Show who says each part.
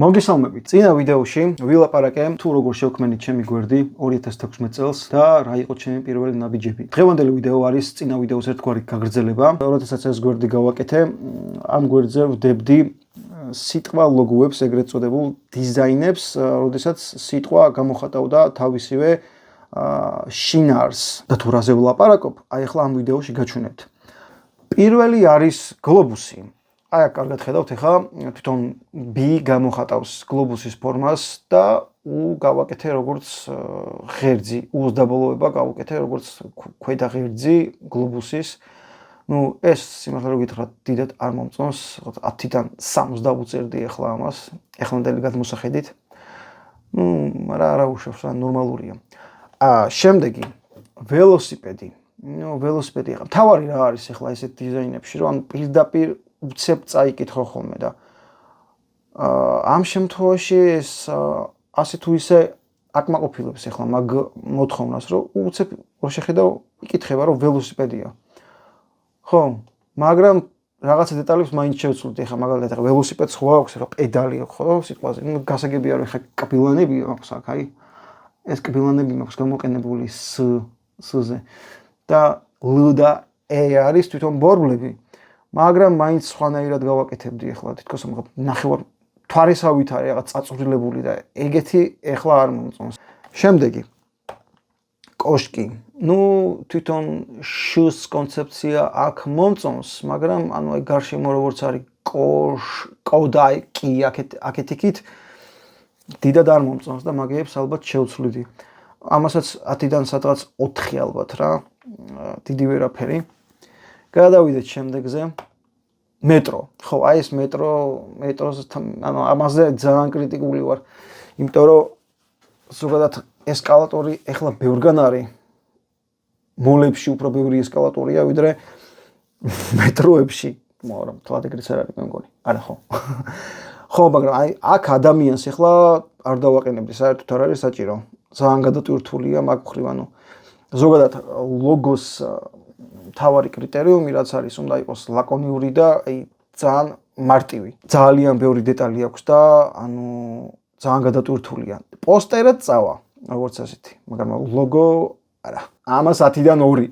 Speaker 1: მოგესალმებით. წინა ვიდეოში ვილაპარაკე თუ როგორ შევქმნით ჩემი გვერდი 2016 წელს და რა იყო ჩემი პირველი ნაბიჯები. დღევანდელი ვიდეო არის წინა ვიდეოს ერთგვარი გაგრძელება. როდესაც ეს გვერდი გავაკეთე, ამ გვერდზე ვდებდი სიტყვა ლოგოებს, ეგრეთ წოდებულ დიზაინებს, როდესაც სიტყვა გამოხატავდა თავისივე შინაარს. და თუ რაზე ვლაპარაკობ, აი ახლა ამ ვიდეოში გაჩვენებთ. პირველი არის გლობუსი. აი აქ კარგად ხედავთ ახლა თვითონ B გამოხატავს გლობუსის ფორმას და U გავაკეთე როგორც ღერძი, U-ს დაბოლოება გავაკეთე როგორც ქვედა ღერძი გლობუსის. Ну, ეს სიმართლე რომ გითხრათ, დიდად არ მომწონს, 10-დან 3-ს დავუწერდი ახლა ამას, ეხლანდელი გადმოსახედით. Ну, მაგრამ არა უშავს, რა ნორმალურია. შემდეგი ველოსიპედი. Ну, ველოსიპედი ახლა თავარი რა არის ახლა ესეთ დიზაინებში, რომ პირდაპირ უცებ წაიკითხო ხოლმე და ამ შემთხვევაში ეს ასე თუ ისე აკმაყოფილებს ახლა მაგ მოთხოვნას, რომ უცებ რო შეხედავ იკითხება, რომ ველოსიპედია. ხო, მაგრამ რაღაცა დეტალებს მაინც შევცვლით ახლა მაგალითად ველოსიპედს ხო აქვს რა პედალი აქვს ხო სიტყვაზე. Ну, გასაგებია რომ ახლა კბილანები აქვს აქ, აი ეს კბილანები მაქვს გამოყენებული S-ზე და L და E არის თვითონ ბორბლები. მაგრამ მაინც სხვანაირად გავაკეთებდი ახლა თითქოს ნახევარ თვარისავით არის რაღაც წაწვრილებული და ეგეთი ახლა არ მომწონს. შემდეგი კოშკი. Ну, თვითონ შ-ს კონცეფცია აქ მომწონს, მაგრამ ანუ აი გარშემო როგორც არის კოდაიკი აქეთ იქით დიდად არ მომწონს და მაგეებს ალბათ შევცვლიდი. ამასაც 10-დან სადღაც 4 ალბათ რა. დიდი ვერაფერი. გადავიდეთ შემდეგზე. მეტრო. ხო, აი ეს მეტროს ანუ ამაზე ძალიან კრიტიკული ვარ. იმიტომ რომ ზოგადად ესკალატორი ახლა ბევრგან არის. მოლებში უფრო ბევრი ესკალატორია, ვიდრე მეტროებში. მაგრამ თლად ეგრეც არ არის, მე მგონი. არა ხო. ხო, მაგრამ აი აქ ადამიანს ახლა არ დავაყენებდი, საერთოდ არ არის საჭირო. ძალიან გადატვირთულია მაგ მხრივ, ანუ ზოგადად ლოგოს თავარი კრიტერიუმი რაც არის, უნდა იყოს ლაკონიური და აი ძალიან მარტივი. ძალიან ბევრი დეტალი აქვს და ანუ ძალიან გადატვირთულია. პოსტერად წავა, როგორც ასეთი, მაგრამ ლოგო არა. ამას 10-დან 2.